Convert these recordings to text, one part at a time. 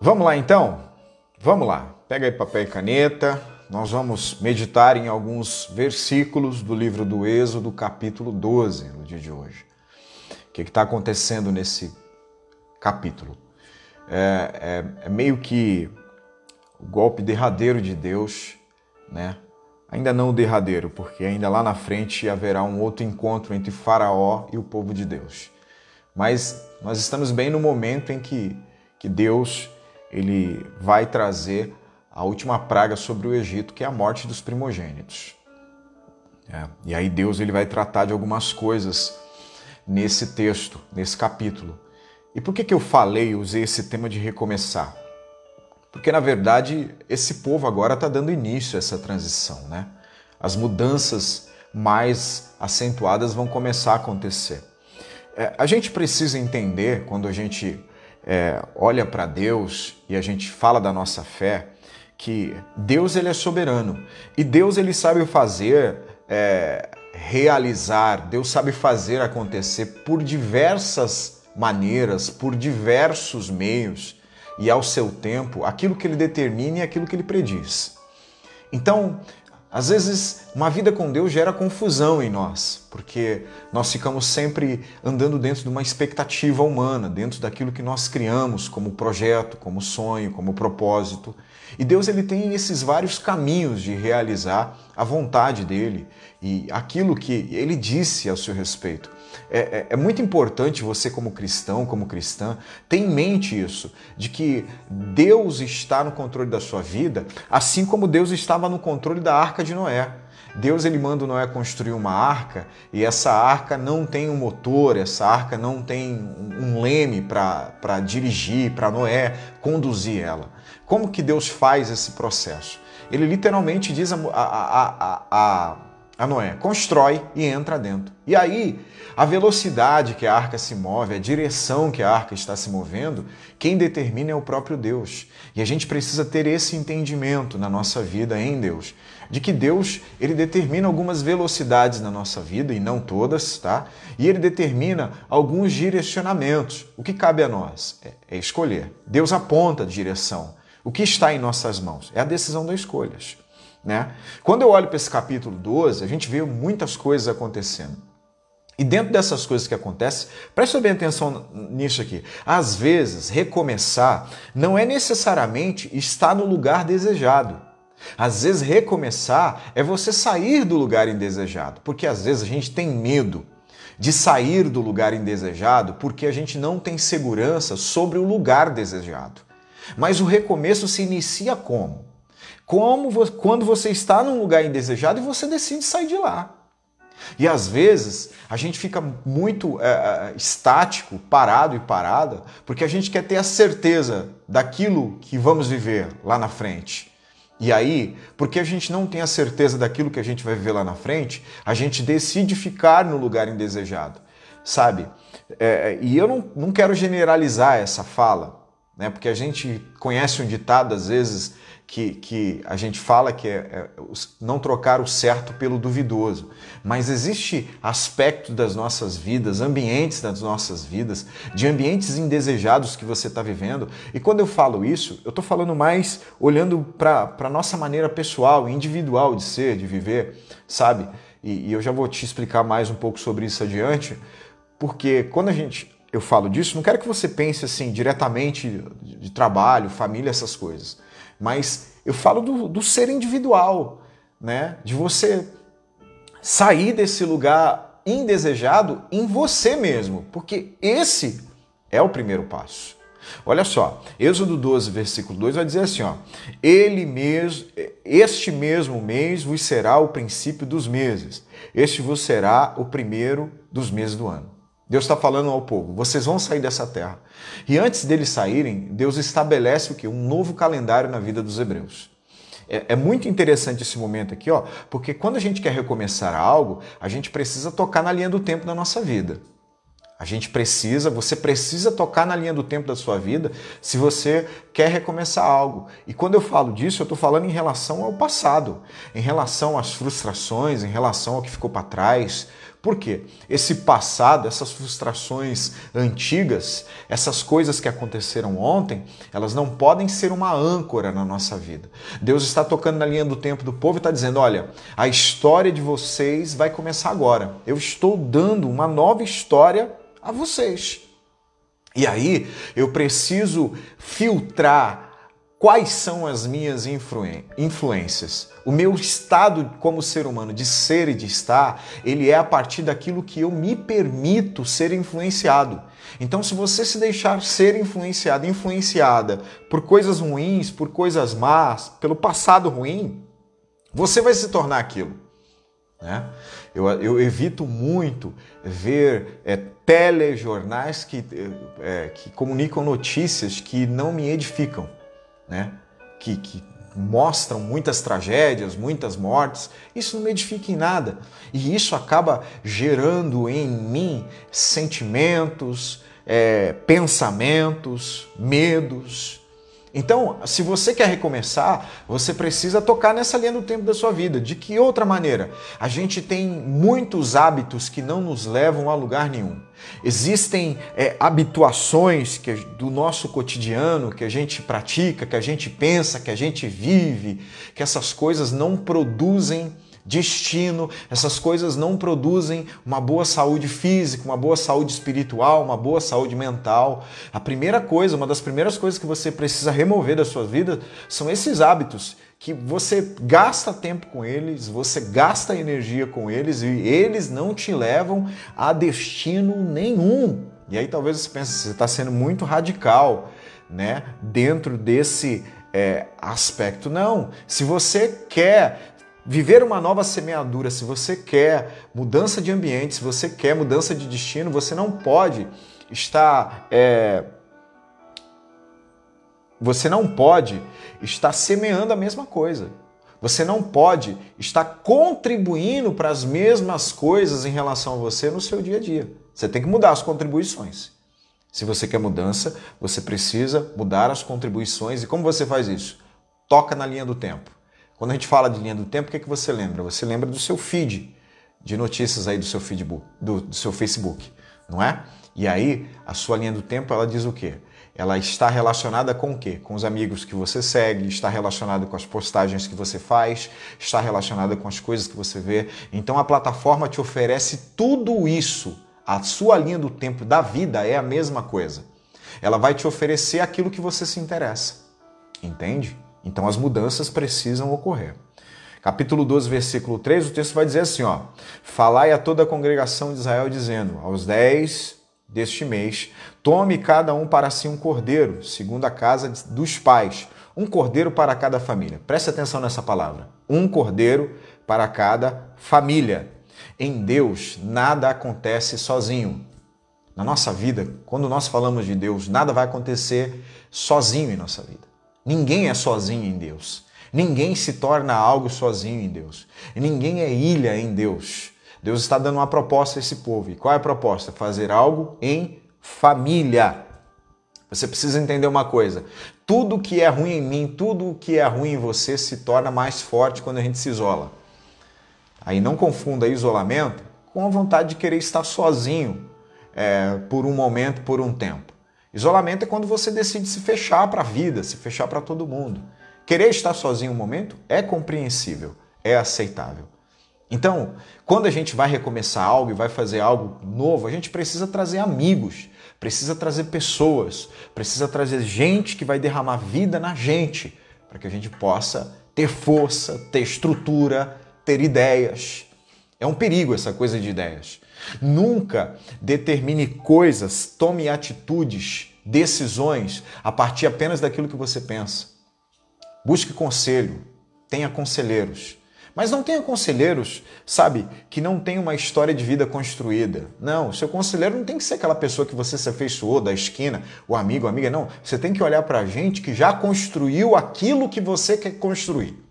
Vamos lá então? Vamos lá. Pega aí papel e caneta. Nós vamos meditar em alguns versículos do livro do Êxodo, capítulo 12, no dia de hoje. O que está acontecendo nesse capítulo? É meio que o golpe derradeiro de Deus, né? Ainda não o derradeiro, porque ainda lá na frente haverá um outro encontro entre Faraó e o povo de Deus. Mas nós estamos bem no momento em que Deus ele vai trazer a última praga sobre o Egito, que é a morte dos primogênitos. E aí Deus ele vai tratar de algumas coisas nesse texto, nesse capítulo. E por que eu usei esse tema de recomeçar? Porque, na verdade, esse povo agora está dando início a essa transição, né? As mudanças mais acentuadas vão começar a acontecer. A gente precisa entender, quando a gente olha para Deus e a gente fala da nossa fé, que Deus ele é soberano. E Deus ele sabe fazer, realizar, Deus sabe fazer acontecer por diversas maneiras, por diversos meios, e ao seu tempo, aquilo que ele determina e aquilo que ele prediz. Então, às vezes, uma vida com Deus gera confusão em nós, porque nós ficamos sempre andando dentro de uma expectativa humana, dentro daquilo que nós criamos como projeto, como sonho, como propósito. E Deus ele tem esses vários caminhos de realizar a vontade dele e aquilo que ele disse a seu respeito. É muito importante você como cristão, como cristã, ter em mente isso, de que Deus está no controle da sua vida, assim como Deus estava no controle da Arca de Noé. Deus ele manda Noé construir uma arca e essa arca não tem um motor, essa arca não tem um leme para dirigir, para Noé conduzir ela. Como que Deus faz esse processo? Ele literalmente diz a Noé, constrói e entra dentro. E aí, a velocidade que a arca se move, a direção que a arca está se movendo, quem determina é o próprio Deus. E a gente precisa ter esse entendimento na nossa vida em Deus, de que Deus, ele determina algumas velocidades na nossa vida, e não todas, tá? E ele determina alguns direcionamentos. O que cabe a nós é escolher. Deus aponta a direção. O que está em nossas mãos? É a decisão das escolhas. Né? Quando eu olho para esse capítulo 12, a gente vê muitas coisas acontecendo. E dentro dessas coisas que acontecem, preste bem atenção nisso aqui. Às vezes, recomeçar não é necessariamente estar no lugar desejado. Às vezes, recomeçar é você sair do lugar indesejado. Porque às vezes a gente tem medo de sair do lugar indesejado porque a gente não tem segurança sobre o lugar desejado. Mas o recomeço se inicia como? Quando você está num lugar indesejado e você decide sair de lá. E às vezes a gente fica muito estático, parado e parada, porque a gente quer ter a certeza daquilo que vamos viver lá na frente. E aí, porque a gente não tem a certeza daquilo que a gente vai viver lá na frente, a gente decide ficar no lugar indesejado, sabe? E eu não quero generalizar essa fala, né? Porque a gente conhece um ditado, às vezes, que a gente fala que é não trocar o certo pelo duvidoso. Mas existe aspecto das nossas vidas, ambientes das nossas vidas, de ambientes indesejados que você está vivendo. E quando eu falo isso, eu estou falando mais olhando para a nossa maneira pessoal, individual de ser, de viver, sabe? E eu já vou te explicar mais um pouco sobre isso adiante, porque quando eu falo disso, não quero que você pense assim diretamente de trabalho, família, essas coisas. Mas eu falo do ser individual, né? De você sair desse lugar indesejado em você mesmo, porque esse é o primeiro passo. Olha só, Êxodo 12, versículo 2 vai dizer assim, ó, este mesmo mês vos será o princípio dos meses, este vos será o primeiro dos meses do ano. Deus está falando ao povo, vocês vão sair dessa terra. E antes deles saírem, Deus estabelece o quê? Um novo calendário na vida dos hebreus. É muito interessante esse momento aqui, ó, porque quando a gente quer recomeçar algo, a gente precisa tocar na linha do tempo da nossa vida. Você precisa tocar na linha do tempo da sua vida se você quer recomeçar algo. E quando eu falo disso, eu estou falando em relação ao passado, em relação às frustrações, em relação ao que ficou para trás, Por quê? Esse passado, essas frustrações antigas, essas coisas que aconteceram ontem, elas não podem ser uma âncora na nossa vida. Deus está tocando na linha do tempo do povo e está dizendo, olha, a história de vocês vai começar agora. Eu estou dando uma nova história a vocês. E aí eu preciso filtrar quais são as minhas influências. O meu estado como ser humano de ser e de estar, ele é a partir daquilo que eu me permito ser influenciado. Então, se você se deixar ser influenciado, influenciada por coisas ruins, por coisas más, pelo passado ruim, você vai se tornar aquilo. Né? Eu evito muito ver telejornais que comunicam notícias que não me edificam, né? Que mostram muitas tragédias, muitas mortes. Isso não me edifica em nada. E isso acaba gerando em mim sentimentos, pensamentos, medos. Então, se você quer recomeçar, você precisa tocar nessa linha do tempo da sua vida. De que outra maneira? A gente tem muitos hábitos que não nos levam a lugar nenhum. Existem habituações do nosso cotidiano que a gente pratica, que a gente pensa, que a gente vive, que essas coisas não produzem destino, essas coisas não produzem uma boa saúde física, uma boa saúde espiritual, uma boa saúde mental. A primeira coisa, uma das primeiras coisas que você precisa remover da sua vida são esses hábitos que você gasta tempo com eles, você gasta energia com eles e eles não te levam a destino nenhum. E aí talvez você pense, você está sendo muito radical, né, dentro desse aspecto. Não, se você quer viver uma nova semeadura, se você quer mudança de ambiente, se você quer mudança de destino, você não pode estar semeando a mesma coisa. Você não pode estar contribuindo para as mesmas coisas em relação a você no seu dia a dia. Você tem que mudar as contribuições. Se você quer mudança, você precisa mudar as contribuições. E como você faz isso? Toca na linha do tempo. Quando a gente fala de linha do tempo, o que você lembra? Você lembra do seu feed de notícias aí do seu feedbook, do seu Facebook, não é? E aí, a sua linha do tempo, ela diz o quê? Ela está relacionada com o quê? Com os amigos que você segue, está relacionada com as postagens que você faz, está relacionada com as coisas que você vê. Então, a plataforma te oferece tudo isso. A sua linha do tempo da vida é a mesma coisa. Ela vai te oferecer aquilo que você se interessa. Entende? Então as mudanças precisam ocorrer. Capítulo 12, versículo 3, o texto vai dizer assim, ó: falai a toda a congregação de Israel, dizendo, aos 10 deste mês, tome cada um para si um cordeiro, segundo a casa dos pais, um cordeiro para cada família. Preste atenção nessa palavra. Um cordeiro para cada família. Em Deus, nada acontece sozinho. Na nossa vida, quando nós falamos de Deus, nada vai acontecer sozinho em nossa vida. Ninguém é sozinho em Deus. Ninguém se torna algo sozinho em Deus. Ninguém é ilha em Deus. Deus está dando uma proposta a esse povo. E qual é a proposta? Fazer algo em família. Você precisa entender uma coisa. Tudo que é ruim em mim, tudo que é ruim em você se torna mais forte quando a gente se isola. Aí não confunda isolamento com a vontade de querer estar sozinho por um momento, por um tempo. Isolamento é quando você decide se fechar para a vida, se fechar para todo mundo. Querer estar sozinho um momento é compreensível, é aceitável. Então, quando a gente vai recomeçar algo e vai fazer algo novo, a gente precisa trazer amigos, precisa trazer pessoas, precisa trazer gente que vai derramar vida na gente, para que a gente possa ter força, ter estrutura, ter ideias. É um perigo essa coisa de ideias. Nunca determine coisas, tome atitudes, decisões a partir apenas daquilo que você pensa. Busque conselho, tenha conselheiros. Mas não tenha conselheiros, sabe, que não tem uma história de vida construída. Não, o seu conselheiro não tem que ser aquela pessoa que você se afeiçoou da esquina, o amigo, a amiga, não. Você tem que olhar para gente que já construiu aquilo que você quer construir.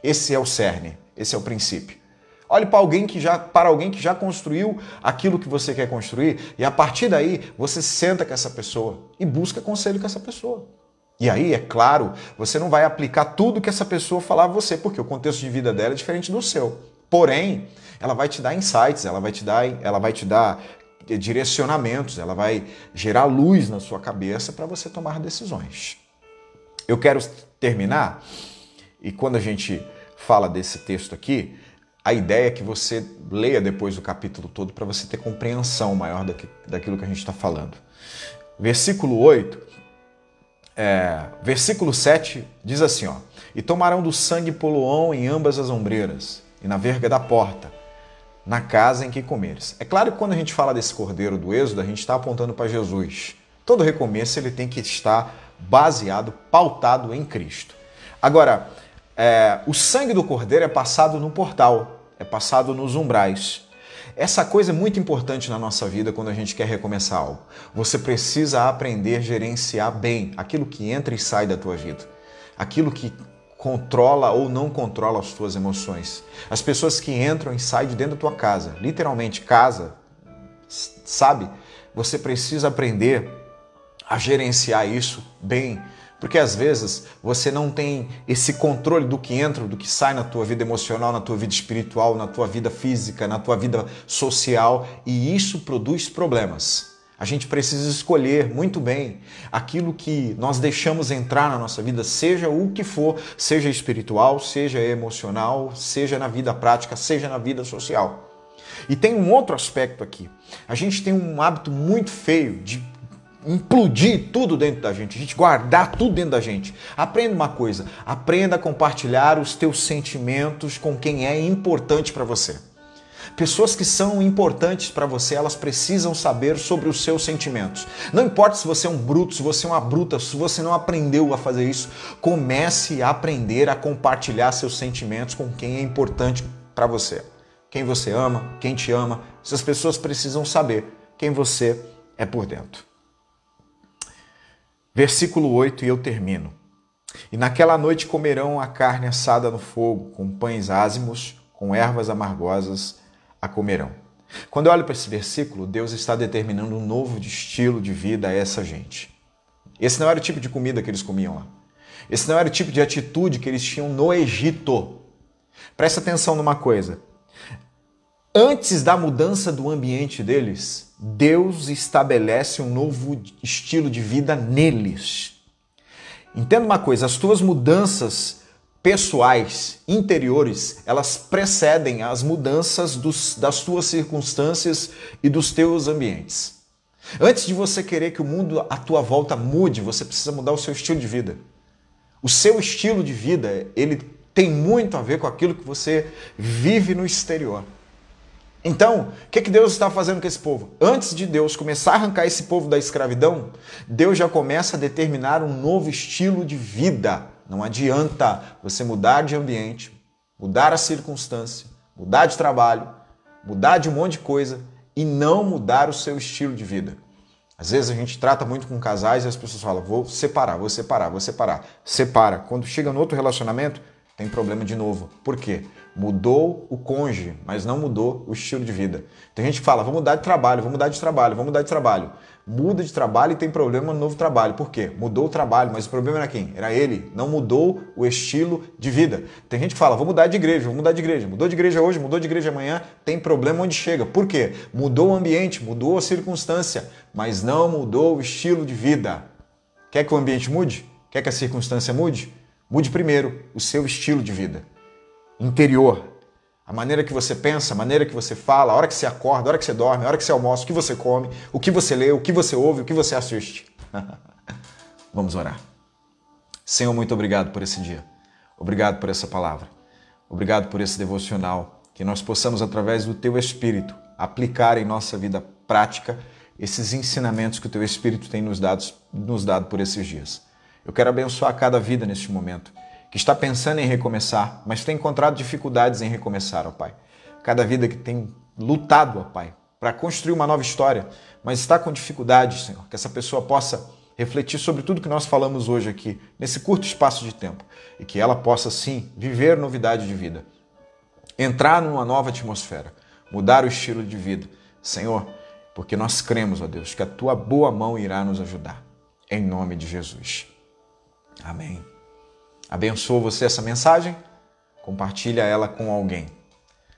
Esse é o cerne, esse é o princípio. Olhe para alguém que já construiu aquilo que você quer construir e a partir daí você senta com essa pessoa e busca conselho com essa pessoa. E aí, é claro, você não vai aplicar tudo que essa pessoa falar a você, porque o contexto de vida dela é diferente do seu. Porém, ela vai te dar insights, ela vai te dar direcionamentos, ela vai gerar luz na sua cabeça para você tomar decisões. Eu quero terminar, e quando a gente fala desse texto aqui, a ideia é que você leia depois o capítulo todo para você ter compreensão maior daquilo que a gente está falando. Versículo 8, versículo 7 diz assim, ó: e tomarão do sangue poloão em ambas as ombreiras e na verga da porta, na casa em que comeres. É claro que quando a gente fala desse cordeiro do Êxodo, a gente está apontando para Jesus. Todo recomeço ele tem que estar baseado, pautado em Cristo. Agora, o sangue do cordeiro é passado no portal, é passado nos umbrais. Essa coisa é muito importante na nossa vida quando a gente quer recomeçar algo. Você precisa aprender a gerenciar bem aquilo que entra e sai da tua vida. Aquilo que controla ou não controla as tuas emoções. As pessoas que entram e saem de dentro da tua casa, literalmente casa, sabe? Você precisa aprender a gerenciar isso bem, porque às vezes você não tem esse controle do que entra, do que sai na tua vida emocional, na tua vida espiritual, na tua vida física, na tua vida social, e isso produz problemas. A gente precisa escolher muito bem aquilo que nós deixamos entrar na nossa vida, seja o que for, seja espiritual, seja emocional, seja na vida prática, seja na vida social. E tem um outro aspecto aqui. A gente tem um hábito muito feio de implodir tudo dentro da gente, a gente guardar tudo dentro da gente. Aprenda uma coisa, aprenda a compartilhar os teus sentimentos com quem é importante para você. Pessoas que são importantes para você, elas precisam saber sobre os seus sentimentos. Não importa se você é um bruto, se você é uma bruta, se você não aprendeu a fazer isso, comece a aprender a compartilhar seus sentimentos com quem é importante para você. Quem você ama, quem te ama, essas pessoas precisam saber quem você é por dentro. Versículo 8, e eu termino. E naquela noite comerão a carne assada no fogo, com pães ázimos, com ervas amargosas a comerão. Quando eu olho para esse versículo, Deus está determinando um novo estilo de vida a essa gente. Esse não era o tipo de comida que eles comiam lá. Esse não era o tipo de atitude que eles tinham no Egito. Presta atenção numa coisa. Antes da mudança do ambiente deles, Deus estabelece um novo estilo de vida neles. Entenda uma coisa, as tuas mudanças pessoais, interiores, elas precedem as mudanças das tuas circunstâncias e dos teus ambientes. Antes de você querer que o mundo à tua volta mude, você precisa mudar o seu estilo de vida. O seu estilo de vida, ele tem muito a ver com aquilo que você vive no exterior. Então, o que Deus está fazendo com esse povo? Antes de Deus começar a arrancar esse povo da escravidão, Deus já começa a determinar um novo estilo de vida. Não adianta você mudar de ambiente, mudar a circunstância, mudar de trabalho, mudar de um monte de coisa e não mudar o seu estilo de vida. Às vezes a gente trata muito com casais e as pessoas falam, vou separar. Separa. Quando chega no outro relacionamento, tem problema de novo. Por quê? Mudou o cônjuge, mas não mudou o estilo de vida. Tem gente que fala, vou mudar de trabalho. Muda de trabalho e tem problema no novo trabalho. Por quê? Mudou o trabalho, mas o problema era quem? Era ele. Não mudou o estilo de vida. Tem gente que fala, vou mudar de igreja. Mudou de igreja hoje, mudou de igreja amanhã, tem problema onde chega. Por quê? Mudou o ambiente, mudou a circunstância, mas não mudou o estilo de vida. Quer que o ambiente mude? Quer que a circunstância mude? Mude primeiro o seu estilo de vida interior. A maneira que você pensa, a maneira que você fala, a hora que você acorda, a hora que você dorme, a hora que você almoça, o que você come, o que você lê, o que você ouve, o que você assiste. Vamos orar. Senhor, muito obrigado por esse dia. Obrigado por essa palavra. Obrigado por esse devocional. Que nós possamos, através do Teu Espírito, aplicar em nossa vida prática esses ensinamentos que o Teu Espírito tem nos dado por esses dias. Eu quero abençoar cada vida neste momento, que está pensando em recomeçar, mas tem encontrado dificuldades em recomeçar, ó Pai. Cada vida que tem lutado, ó Pai, para construir uma nova história, mas está com dificuldades, Senhor, que essa pessoa possa refletir sobre tudo que nós falamos hoje aqui, nesse curto espaço de tempo, e que ela possa, sim, viver novidade de vida, entrar numa nova atmosfera, mudar o estilo de vida, Senhor, porque nós cremos, ó Deus, que a Tua boa mão irá nos ajudar, em nome de Jesus. Amém. Abençoa você essa mensagem, compartilha ela com alguém.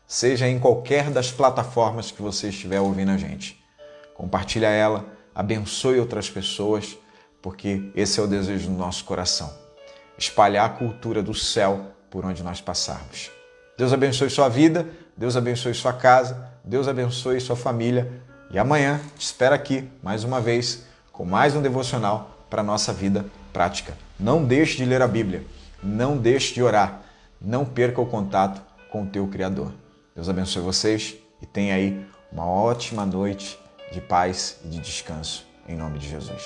seja em qualquer das plataformas que você estiver ouvindo a gente. Compartilha ela, abençoe outras pessoas, porque esse é o desejo do nosso coração. Espalhar a cultura do céu por onde nós passarmos. Deus abençoe sua vida, Deus abençoe sua casa, Deus abençoe sua família. E amanhã te espero aqui, mais uma vez, com mais um devocional para a nossa vida prática. Não deixe de ler a Bíblia, não deixe de orar, não perca o contato com o teu Criador. Deus abençoe vocês e tenha aí uma ótima noite de paz e de descanso, em nome de Jesus.